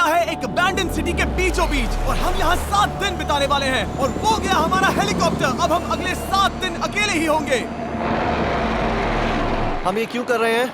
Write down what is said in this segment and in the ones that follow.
है एक abandon city के बीचों बीच और हम यहाँ 7 दिन बिताने वाले हैं और वो गया हमारा हेलीकॉप्टर। अब हम अगले 7 दिन अकेले ही होंगे। हम ये क्यों कर रहे हैं?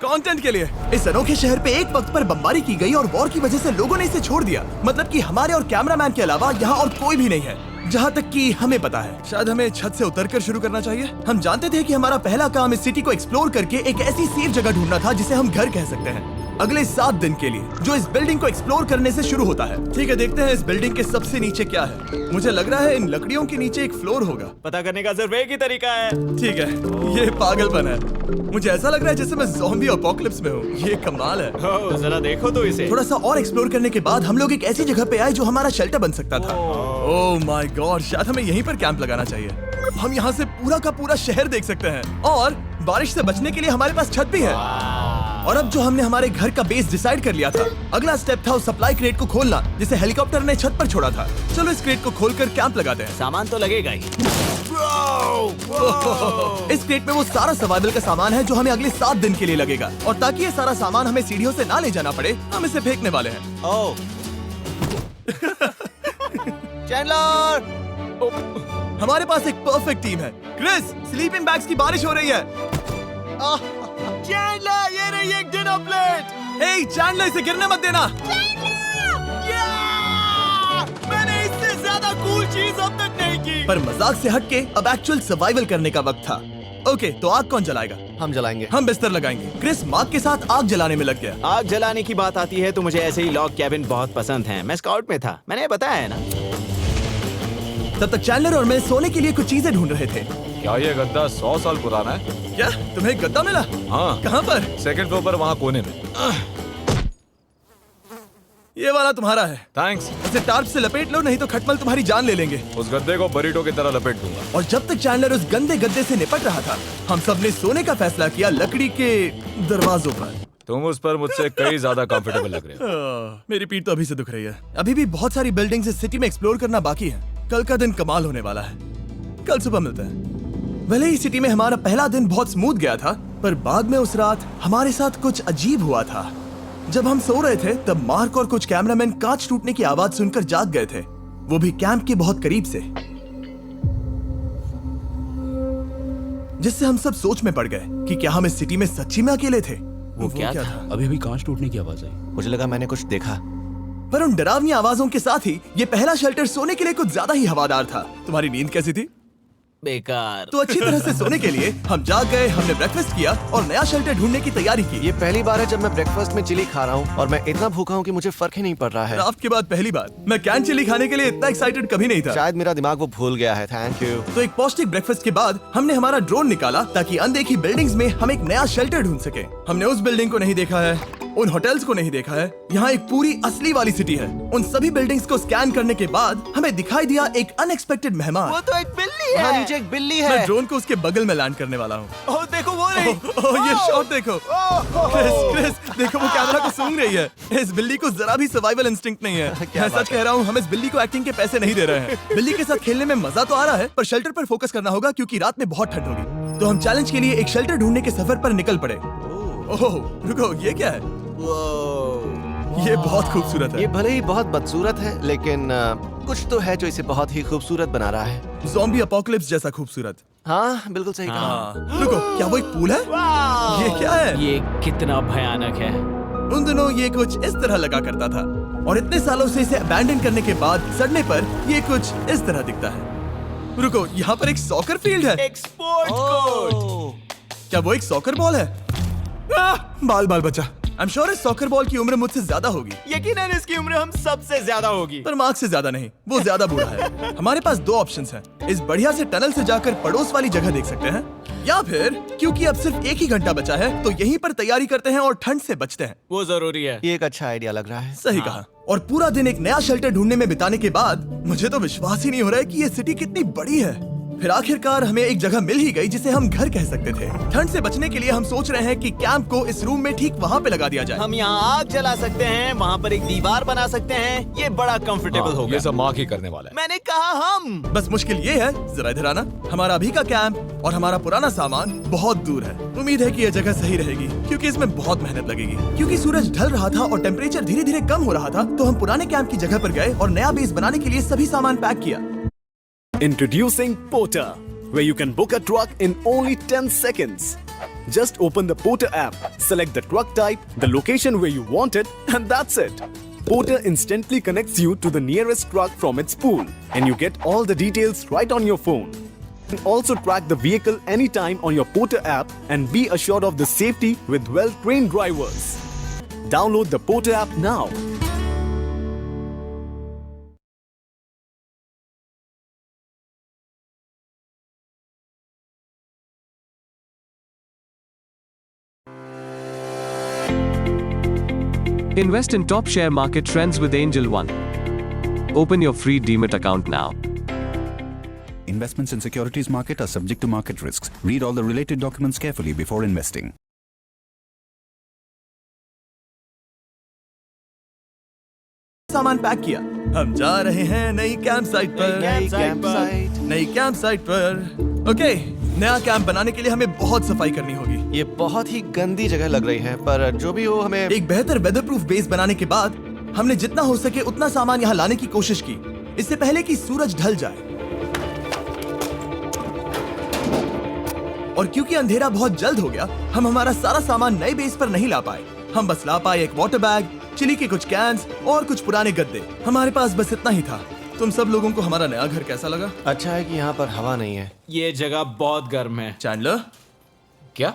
कंटेंट के लिए। इस अनोखे शहर पे एक वक्त पर बमबारी की गई और वॉर की वजह से लोगों ने इसे छोड़ दिया। मतलब कि हमारे और कैमरामैन के अलावा यहाँ और कोई भी नहीं है, जहाँ तक कि हमें पता है। शायद हमें छत से उतरकर शुरू करना चाहिए। हम जानते थे कि हमारा पहला काम इस सिटी को एक्सप्लोर करके एक ऐसी सेफ जगह ढूंढना था जिसे हम घर कह सकते हैं, अगले 7 दिन के लिए, जो इस बिल्डिंग को एक्सप्लोर करने से शुरू होता है। ठीक है, देखते हैं इस बिल्डिंग के सबसे नीचे क्या है। मुझे लग रहा है इन लकड़ियों के नीचे एक फ्लोर होगा। पता करने का सिर्फ एक ही तरीका है। ठीक है, ये पागलपन है। मुझे ऐसा लग रहा है जैसे मैं ज़ॉम्बी अपोकलिप्स में हूँ। ये कमाल है। ओह, जरा देखो तो इसे। थोड़ा सा और एक्सप्लोर करने के बाद हम लोग एक ऐसी जगह पे आए जो हमारा शेल्टर बन सकता था। ओह माय गॉड, शायद हमें यहीं पर कैंप लगाना चाहिए। हम यहाँ से पूरा का पूरा शहर देख सकते हैं और बारिश से बचने के लिए हमारे पास छत भी है। और अब जो हमने हमारे घर का बेस डिसाइड कर लिया था, अगला स्टेप था उस सप्लाई क्रेट को खोलना जिसे हेलीकॉप्टर ने छत पर छोड़ा था। चलो इस क्रेट को खोलकर कैंप लगाते हैं। सामान तो लगेगा ही। इस क्रेट में वो सारा सर्वाइवल का सामान है जो हमें अगले 7 दिन के लिए लगेगा। और ताकि ये सारा सामान हमें सीढ़ियों से ना ले जाना पड़े, हम इसे फेंकने वाले हैं। ओह, चैंडलर! हमारे पास एक परफेक्ट टीम है। क्रिस, स्लीपिंग बैग्स की बारिश हो रही है। चैंडलर, ये रही एक डिनर प्लेट। हे चैंडलर, इसे गिरने मत देना। मैंने इससे ज्यादा कूल चीज अब तक नहीं की। पर मजाक से हटके अब एक्चुअल सर्वाइवल करने का वक्त था। ओके, तो आग कौन जलाएगा? हम जलाएंगे। हम बिस्तर लगाएंगे। क्रिस मार्क के साथ आग जलाने में लग गया। आग जलाने की बात आती है तो मुझे ऐसे ही लॉग कैबिन बहुत पसंद है। मैं स्काउट में था, मैंने बताया है ना। तब तक चैंडलर और मैं सोने के लिए कुछ चीजें ढूंढ रहे थे। क्या ये गद्दा 100 साल पुराना है? क्या तुम्हें एक गद्दा मिला? हाँ, कहाँ पर? सेकंड फ्लोर पर, वहाँ कोने में। ये वाला तुम्हारा है। थैंक्स। इसे टार्प से लपेट लो, नहीं तो खटमल तुम्हारी जान ले लेंगे। उस गद्दे को बरीटो की तरह लपेट दूंगा। और जब तक चैंडलर उस गंदे गद्दे से निपट रहा था, हम सब ने सोने का फैसला किया लकड़ी के दरवाजों पर। तुम उस पर मुझसे कई ज्यादा कंफर्टेबल लग रहे हो। मेरी पीठ तो अभी से दुख रही है। अभी भी बहुत सारी बिल्डिंग्स इस सिटी में एक्सप्लोर करना बाकी है। कल का दिन कमाल होने वाला है। कल सुबह मिलते हैं। भले ही सिटी में हमारा पहला दिन बहुत स्मूथ गया था, पर बाद में उस रात हमारे साथ कुछ अजीब हुआ था। जब हम सो रहे थे तब मार्क और कुछ कैमरामैन कांच टूटने की आवाज सुनकर जाग गए थे, वो भी कैंप के बहुत करीब से, जिससे हम सब सोच में पड़ गए कि क्या हम इस सिटी में सच्ची में अकेले थे। वो क्या था? अभी अभी कांच टूटने की आवाज आई। मुझे लगा मैंने कुछ देखा। पर उन डरावनी आवाजों के साथ ही ये पहला शेल्टर सोने के लिए कुछ ज्यादा ही हवादार था। तुम्हारी नींद कैसी थी? बेकार। तो अच्छी तरह से सोने के लिए हम जाग गए, हमने ब्रेकफास्ट किया और नया शेल्टर ढूंढने की तैयारी की। ये पहली बार है जब मैं ब्रेकफास्ट में चिली खा रहा हूँ और मैं इतना भूखा हूँ कि मुझे फर्क ही नहीं पड़ रहा है। राफ्ट के बाद पहली बार। मैं कैन चिली खाने के लिए इतना एक्साइटेड कभी नहीं था। शायद मेरा दिमाग वो भूल गया है। Thank you. तो एक पौष्टिक ब्रेकफास्ट के बाद हमने हमारा ड्रोन निकाला ताकि अनदेखी बिल्डिंग्स में हम एक नया शेल्टर ढूंढ सके। हमने उस बिल्डिंग को नहीं देखा है, उन होटल्स को नहीं देखा है। यहाँ एक पूरी असली वाली सिटी है। उन सभी बिल्डिंग्स को स्कैन करने के बाद हमें दिखाई दिया एक अनएक्सपेक्टेड मेहमान। वो तो एक बिल्ली हाँ, है। नीचे एक बिल्ली मैं है। ड्रोन को उसके बगल में लैंड करने वाला हूँ। ओह, देखो वो रही। ये शॉट देखो। क्रिस, देखो वो कैमरा को सूंघ रही है। इस बिल्ली को जरा भी सर्वाइवल इंस्टिंक्ट नहीं है। मैं सच कह रहा हूँ, हम इस बिल्ली को एक्टिंग के पैसे नहीं दे रहे हैं। बिल्ली के साथ खेलने में मजा तो आ रहा है, पर शेल्टर पर फोकस करना होगा क्योंकि रात में बहुत ठंड होगी। तो हम चैलेंज के लिए एक शेल्टर ढूंढने के सफर पर निकल पड़े। ओह रुको, ये क्या है? ये बहुत खूबसूरत है। ये भले ही बहुत बदसूरत है, लेकिन कुछ तो है जो इसे बहुत ही खूबसूरत बना रहा है। ज़ॉम्बी अपोकलिप्स जैसा खूबसूरत। हाँ, बिल्कुल सही कहा। हाँ। रुको, क्या वो एक पूल है? ये क्या है? ये कितना भयानक है। उन दिनों ये कुछ इस तरह लगा करता था और इतने सालों से इसे अबैंडन करने के बाद सड़ने पर ये कुछ इस तरह दिखता है। रुको, यहाँ पर एक सॉकर फील्ड है। एक स्पोर्ट्स कोर्ट। क्या वो एक सॉकर बॉल है? बाल बाल बचा। I'm sure इस सॉकर बॉल की उम्र मुझसे ज्यादा होगी। यकीनन इसकी उम्र हम सबसे ज्यादा होगी। पर मार्क से ज्यादा नहीं, वो ज्यादा बूढ़ा है। हमारे पास 2 ऑप्शंस हैं। इस बढ़िया से टनल से जाकर पड़ोस वाली जगह देख सकते हैं, या फिर क्योंकि अब सिर्फ 1 ही घंटा बचा है तो यहीं पर तैयारी करते हैं और ठंड से बचते हैं। वो जरूरी है। ये एक अच्छा आइडिया लग रहा है। सही कहा। और पूरा दिन एक नया शेल्टर ढूंढने में बिताने के बाद मुझे तो विश्वास ही नहीं हो रहा है कि ये सिटी कितनी बड़ी है। फिर आखिरकार हमें एक जगह मिल ही गई जिसे हम घर कह सकते थे। ठंड से बचने के लिए हम सोच रहे हैं कि कैंप को इस रूम में ठीक वहाँ पे लगा दिया जाए। हम यहाँ आग जला सकते हैं, वहाँ पर एक दीवार बना सकते हैं। ये बड़ा कंफर्टेबल होगा। ये सब मार्क ही करने वाला है। मैंने कहा हम। बस मुश्किल ये है, जरा इधर आना, हमारा अभी का कैंप और हमारा पुराना सामान बहुत दूर है। उम्मीद है कि यह जगह सही रहेगी क्योंकि इसमें बहुत मेहनत लगेगी। क्योंकि सूरज ढल रहा था और टेम्परेचर धीरे धीरे कम हो रहा था, तो हम पुराने कैंप की जगह पर गए और नया बेस बनाने के लिए सभी सामान पैक किया। Introducing Porter, where you can book a truck in only 10 seconds. Just open the Porter app, select the truck type, the location where you want it, and that's it. Porter instantly connects you to the nearest truck from its pool, and you get all the details right on your phone. You can also track the vehicle anytime on your Porter app and be assured of the safety with well-trained drivers. Download the Porter app now. Invest in top share market trends with Angel One. Open your free Demat account now. Investments in securities market are subject to market risks. Read all the related documents carefully before investing. सामान pack किया। हम जा रहे हैं नई camp site पर। नई camp site पर। ओके, नया कैंप बनाने के लिए हमें बहुत सफाई करनी होगी। ये बहुत ही गंदी जगह लग रही है, पर जो भी हो हमें एक बेहतर वेदरप्रूफ बेस बनाने के बाद हमने जितना हो सके उतना सामान यहाँ लाने की कोशिश की, इससे पहले कि सूरज ढल जाए। और क्योंकि अंधेरा बहुत जल्द हो गया, हम हमारा सारा सामान नए बेस पर नहीं ला पाए। हम बस ला पाए एक वाटर बैग, चिली के कुछ कैंस और कुछ पुराने गद्दे। हमारे पास बस इतना ही था। तुम सब लोगों को हमारा नया घर कैसा लगा? अच्छा है कि यहाँ पर हवा नहीं है। ये जगह बहुत गर्म है। चैंडलर, क्या?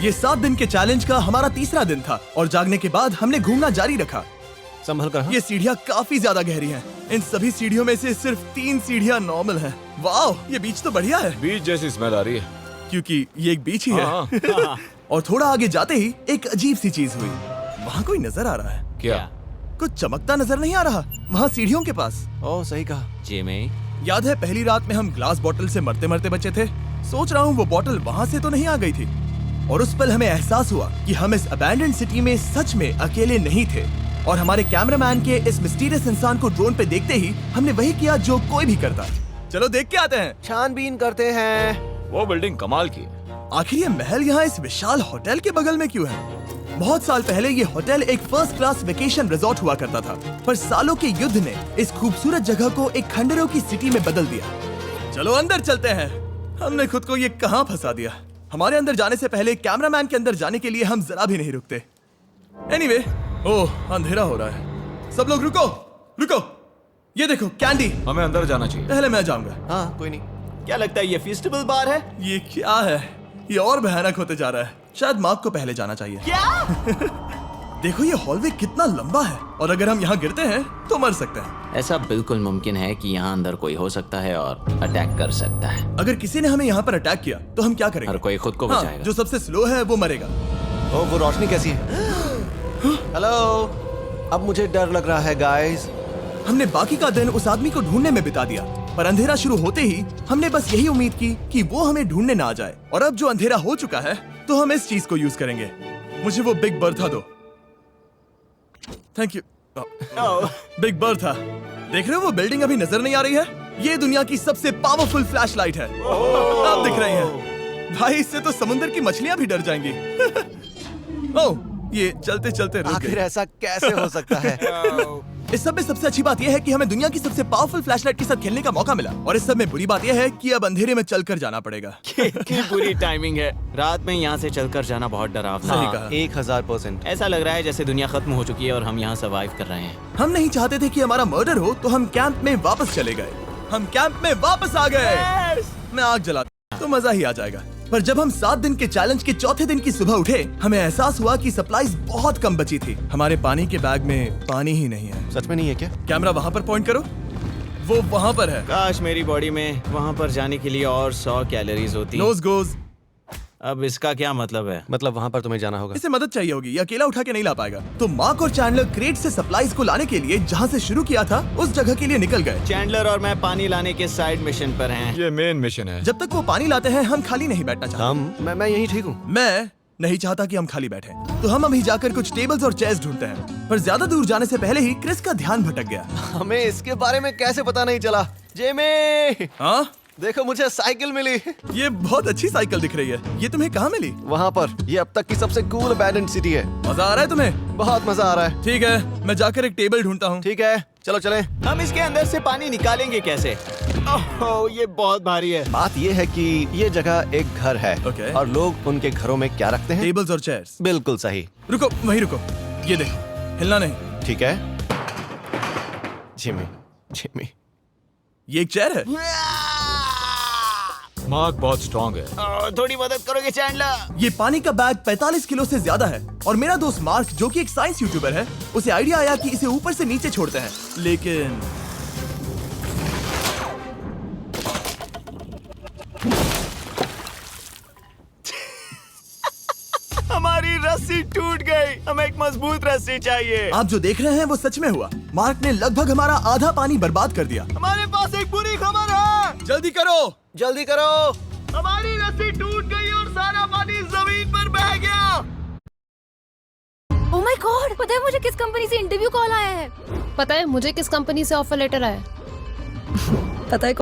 ये 7 दिन के चैलेंज का हमारा तीसरा दिन था और जागने के बाद हमने घूमना जारी रखा। संभल कर। ये सीढ़ियाँ काफी ज्यादा गहरी हैं। इन सभी सीढ़ियों में से सिर्फ 3 सीढ़ियाँ नॉर्मल हैं। वाह, ये बीच तो बढ़िया है। बीच जैसी स्मेल आ रही है। क्योंकि ये एक बीच ही हाँ। है। और थोड़ा आगे जाते ही एक अजीब सी चीज हुई। वहाँ कोई नजर आ रहा है। क्या? कुछ चमकता नजर नहीं आ रहा वहाँ सीढ़ियों के पास। ओह, सही कहा। जिमी, याद है पहली रात में हम ग्लास बॉटल से मरते मरते बचे थे? सोच रहा हूँ वो बॉटल वहाँ से तो नहीं आ गई थी। और उस पल हमें एहसास हुआ कि हम इस अबैंडन्ड सिटी में सच में अकेले नहीं थे। और हमारे कैमरामैन के इस मिस्टीरियस इंसान को ड्रोन पे देखते ही हमने वही किया जो कोई भी करता। चलो देख के आते हैं। छानबीन करते हैं। वो बिल्डिंग कमाल की है। आखिर ये महल यहाँ इस विशाल होटल के बगल में क्यों है? बहुत साल पहले ये होटल एक फर्स्ट क्लास वेकेशन रिजॉर्ट हुआ करता था, पर सालों के युद्ध ने इस खूबसूरत जगह को एक खंडरों की सिटी में बदल दिया। चलो अंदर चलते हैं। हमने खुद को ये कहाँ फंसा दिया। हमारे अंदर जाने से पहले कैमरामैन के अंदर जाने के लिए हम जरा भी नहीं रुकते। एनीवे, ओह अंधेरा हो रहा है। सब लोग रुको, रुको। ये देखो कैंडी। हमें अंदर जाना चाहिए। पहले मैं जाऊंगा। हाँ, कोई नहीं। क्या लगता है ये फेस्टिवल बार है? ये क्या है? ये और भयानक होते जा रहा है। शायद मार्क को पहले जाना चाहिए। क्या? देखो ये हॉलवे कितना लंबा है और अगर हम यहाँ गिरते हैं तो मर सकते हैं। ऐसा बिल्कुल मुमकिन है कि यहाँ अंदर कोई हो सकता है और अटैक कर सकता है। अगर किसी ने हमें यहाँ पर अटैक किया तो हम क्या करेंगे? हर कोई खुद को हाँ, बचाएगा। जो सबसे स्लो है वो मरेगा। ओह, वो रोशनी कैसी है? हेलो, अब मुझे डर लग रहा है गाइस। हमने बाकी का दिन उस आदमी को ढूंढने में बिता दिया, पर अंधेरा शुरू होते ही हमने बस यही उम्मीद की कि वो हमें ढूंढने ना आ जाए। और अब जो अंधेरा हो चुका है तो हम इस चीज को यूज करेंगे। मुझे वो बिग बर्था दो। Thank you. बिग बर्था, देख रहे हो वो बिल्डिंग अभी नजर नहीं आ रही है? ये दुनिया की सबसे पावरफुल फ्लैशलाइट है। अब दिख रही है। भाई इससे तो समुद्र की मछलियां भी डर जाएंगी। ओह, ये चलते चलते रुक आखिर गई। ऐसा कैसे हो सकता है? इस सब में सबसे अच्छी बात यह है कि हमें दुनिया की सबसे पावरफुल फ्लैशलाइट के साथ खेलने का मौका मिला। और इस सब में बुरी बात यह है कि अब अंधेरे में चलकर जाना पड़ेगा। कितनी बुरी टाइमिंग है। रात में यहाँ से चलकर जाना बहुत डरावना सही है। कहा। 1000%। ऐसा लग रहा है जैसे दुनिया खत्म हो चुकी है और हम यहाँ सर्वाइव कर रहे हैं। हम नहीं चाहते थे कि हमारा मर्डर हो, तो हम कैंप में वापस चले गए। हम कैंप में वापस आ गए। मैं आग जलाता तो मजा ही आ जाएगा। पर जब हम 7 दिन के चैलेंज के चौथे दिन की सुबह उठे, हमें एहसास हुआ कि सप्लाईज बहुत कम बची थी। हमारे पानी के बैग में पानी ही नहीं है। सच में नहीं है क्या? कैमरा वहाँ पर पॉइंट करो। वो वहाँ पर है। काश मेरी बॉडी में वहाँ पर जाने के लिए और 100 कैलोरीज होती। नोज गोज। अब इसका क्या मतलब है? मतलब वहाँ पर तुम्हें जाना होगा। इसे मदद चाहिए होगी, ये अकेला उठा के नहीं ला पाएगा। तो मार्क और चैंडलर क्रेट से सप्लाईज को लाने के लिए जहाँ से शुरू किया था उस जगह के लिए निकल गए। चैंडलर और मैं पानी लाने के साइड मिशन पर हैं। ये मेन मिशन है। जब तक वो पानी लाते हैं हम खाली नहीं बैठना चाहते। मैं यही ठीक हूँ। मैं नहीं चाहता कि हम खाली बैठे, तो हम अभी जाकर कुछ टेबल्स और चेयर्स ढूंढते हैं। पर ज्यादा दूर जाने से पहले ही क्रिस का ध्यान भटक गया। हमें इसके बारे में कैसे पता नहीं चला? जेमी, हाँ, देखो मुझे साइकिल मिली। ये बहुत अच्छी साइकिल दिख रही है। ये तुम्हें कहाँ मिली? वहाँ पर। ये अब तक की सबसे कूल अबैंडन्ड सिटी है। मजा आ रहा है तुम्हें? बहुत मजा आ रहा है। ठीक है, मैं जाकर एक टेबल ढूंढता हूँ। ठीक है, चलो चलें। हम इसके अंदर से पानी निकालेंगे कैसे? ओह, ये बहुत भारी है। बात ये है कि ये जगह एक घर है Okay. और लोग उनके घरों में क्या रखते हैं? टेबल्स और चेयर्स। बिल्कुल सही। रुको, वहीं रुको। ये देखो, हिलना नहीं। ठीक है जिमी, जिमी। ये एक चेयर है। मार्क बहुत स्ट्रांग है। थोड़ी मदद करोगे चैंडलर? ये पानी का बैग 45 किलो से ज्यादा है और मेरा दोस्त मार्क जो कि एक साइंस यूट्यूबर है, उसे आइडिया आया कि इसे ऊपर से नीचे छोड़ते हैं। लेकिन हमारी रस्सी टूट गई। हमें एक मजबूत रस्सी चाहिए। आप जो देख रहे हैं वो सच में हुआ। मार्क ने लगभग हमारा आधा पानी बर्बाद कर दिया। हमारे पास एक बुरी खबर है। जल्दी करो। जल्दी करो। हमारी रस्सी टूट गई और सारा पानी जमीन पर बह गया। ओह माय गॉड, पता है मुझे किस कंपनी से इंटरव्यू कॉल आया है? पता है मुझे किस कंपनी से ऑफर लेटर आया है? पता है